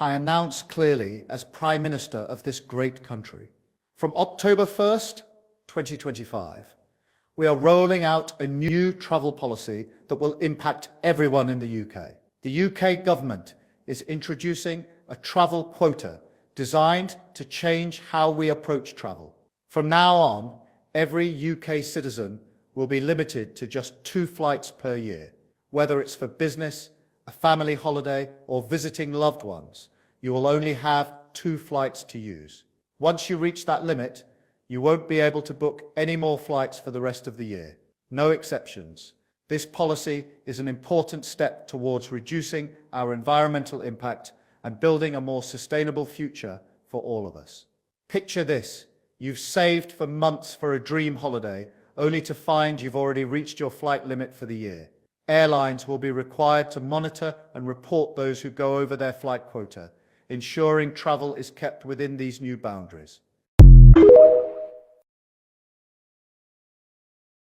I announce clearly as Prime Minister of this great country. From October 1st, 2025, we are rolling out a new travel policy that will impact everyone in the UK. The UK government is introducing a travel quota designed to change how we approach travel. From now on, every UK citizen will be limited to just 2 flights per year. Whether it's for business, a family holiday, or visiting loved ones, you will only have 2 flights to use. Once you reach that limit, you won't be able to book any more flights for the rest of the year. No exceptions. This policy is an important step towards reducing our environmental impact and building a more sustainable future for all of us. Picture this: you've saved for months for a dream holiday, only to find you've already reached your flight limit for the year. Airlines will be required to monitor and report those who go over their flight quota, ensuring travel is kept within these new boundaries.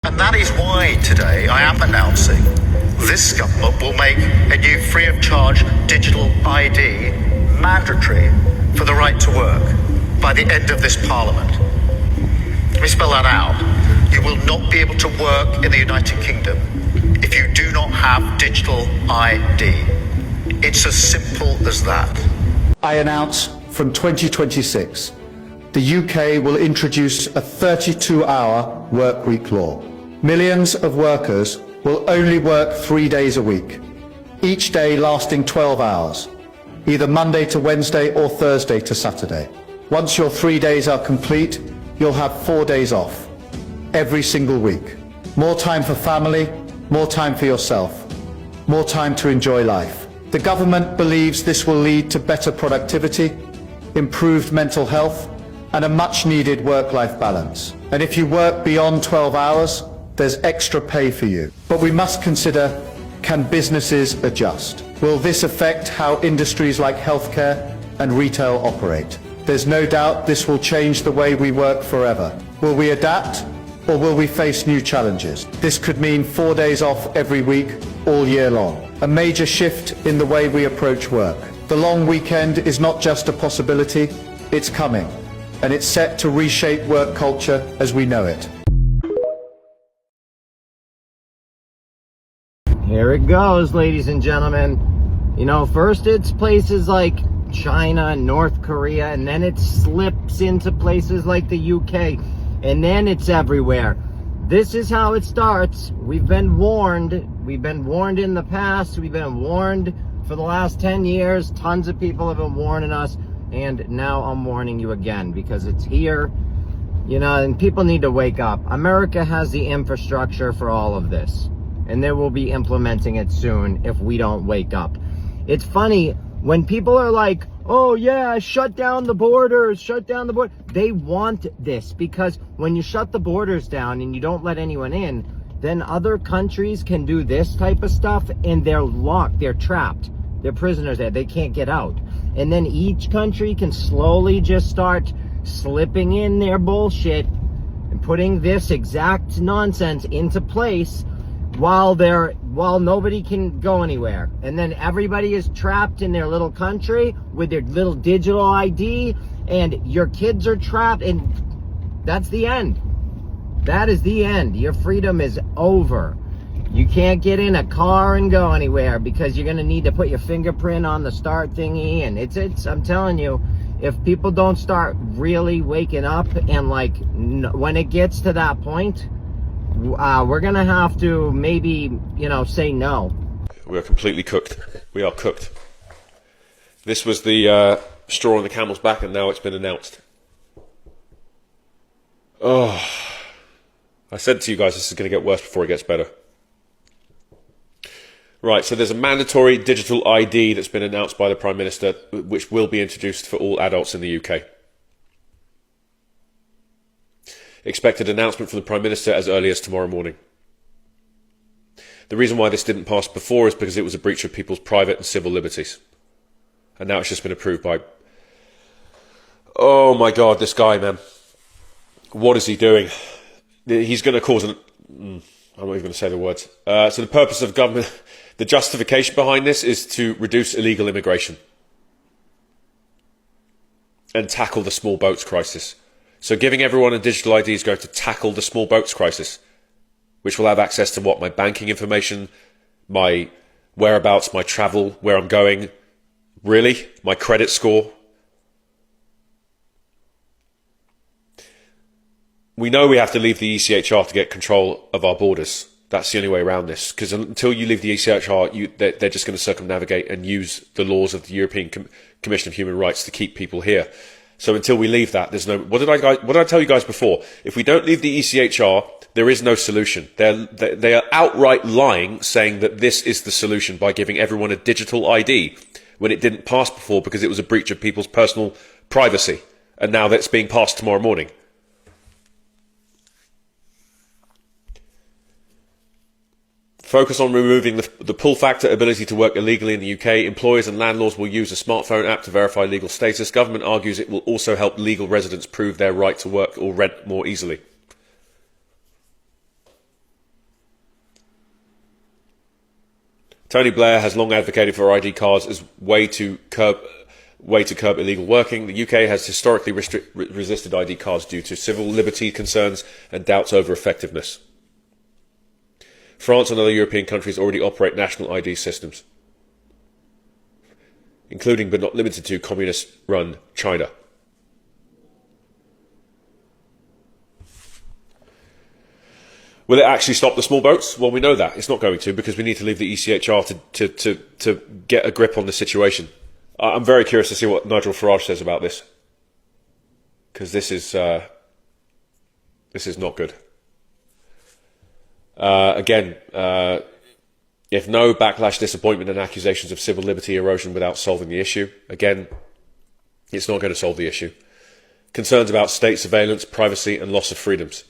And that is why today I am announcing this government will make a new free of charge digital ID mandatory for the right to work by the end of this Parliament. Let me spell that out. You will not be able to work in the United Kingdom if you do not have digital ID. It's as simple as that. I announce from 2026, the UK will introduce a 32-hour workweek law. Millions of workers will only work 3 days a week, each day lasting 12 hours, either Monday to Wednesday or Thursday to Saturday. Once your 3 days are complete, you'll have 4 days off, every single week. More time for family, more time for yourself, more time to enjoy life. The government believes this will lead to better productivity, improved mental health, and a much-needed work-life balance. And if you work beyond 12 hours, there's extra pay for you. But we must consider, can businesses adjust? Will this affect how industries like healthcare and retail operate? There's no doubt this will change the way we work forever. Will we adapt, or will we face new challenges? This could mean 4 days off every week, all year long. A major shift in the way we approach work. The long weekend is not just a possibility, it's coming, and it's set to reshape work culture as we know it. Here it goes, ladies and gentlemen. You know, first it's places like China and North Korea, and then it slips into places like the UK, and then it's everywhere. This is how it starts. We've been warned. We've been warned in the past. We've been warned for the last 10 years. Tons of people have been warning us, and now I'm warning you again because it's here. You know, and people need to wake up. America has the infrastructure for all of this, and they will be implementing it soon if we don't wake up. It's funny when people are like, oh yeah, shut down the borders, shut down the border. They want this because when you shut the borders down and you don't let anyone in, then other countries can do this type of stuff and they're locked, they're trapped. They're prisoners there, they can't get out. And then each country can slowly just start slipping in their bullshit and putting this exact nonsense into place while nobody can go anywhere. And then everybody is trapped in their little country with their little digital ID, and your kids are trapped, and that's the end. That is the end. Your freedom is over. You can't get in a car and go anywhere because you're gonna need to put your fingerprint on the start thingy, and it's I'm telling you, if people don't start really waking up and when it gets to that point, we're gonna have to maybe, say no. We are completely cooked. We are cooked. This was the straw on the camel's back, and now it's been announced. Oh, I said to you guys, this is going to get worse before it gets better. Right, so there's a mandatory digital ID that's been announced by the Prime Minister, which will be introduced for all adults in the UK. Expected announcement from the Prime Minister as early as tomorrow morning. The reason why this didn't pass before is because it was a breach of people's private and civil liberties. And now it's just been approved by... Oh my God, this guy, man. What is he doing? He's going to cause an... I'm not even going to say the words. So the purpose of government... The justification behind this is to reduce illegal immigration. and tackle the small boats crisis. So giving everyone a digital ID is going to tackle the small boats crisis, which will have access to what? My banking information, my whereabouts, my travel, where I'm going. Really? My credit score? We know we have to leave the ECHR to get control of our borders. That's the only way around this. Because until you leave the ECHR, they're just going to circumnavigate and use the laws of the European Commission of Human Rights to keep people here. So until we leave that, there's no... What did I tell you guys before? If we don't leave the ECHR, there is no solution. They are outright lying, saying that this is the solution by giving everyone a digital ID when it didn't pass before because it was a breach of people's personal privacy. And now that's being passed tomorrow morning. Focus on removing the pull factor ability to work illegally in the UK. Employers and landlords will use a smartphone app to verify legal status. Government argues it will also help legal residents prove their right to work or rent more easily. Tony Blair has long advocated for ID cards as way to curb illegal working. The UK has historically resisted ID cards due to civil liberty concerns and doubts over effectiveness. France and other European countries already operate national ID systems, including but not limited to communist-run China. Will it actually stop the small boats? Well, we know that. It's not going to, because we need to leave the ECHR to get a grip on the situation. I'm very curious to see what Nigel Farage says about this, because this is not good. Again, if no backlash, disappointment and accusations of civil liberty erosion without solving the issue, again, it's not going to solve the issue. Concerns about state surveillance, privacy and loss of freedoms.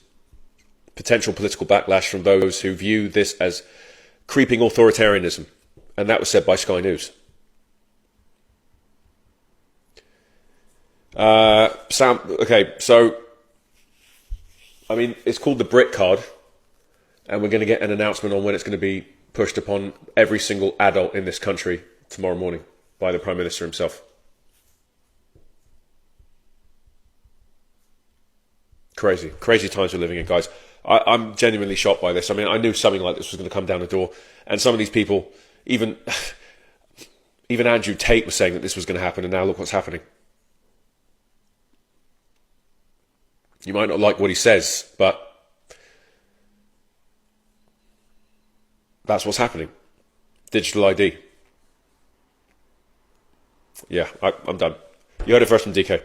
Potential political backlash from those who view this as creeping authoritarianism. And that was said by Sky News. Okay, so, I mean, it's called the Brit card. And we're going to get an announcement on when it's going to be pushed upon every single adult in this country tomorrow morning by the Prime Minister himself. Crazy times we're living in, guys. I'm genuinely shocked by this. I mean, I knew something like this was going to come down the door. And some of these people, even Andrew Tate was saying that this was going to happen, and now look what's happening. You might not like what he says, but that's what's happening. Digital ID. Yeah, I'm done. You heard it first from DK.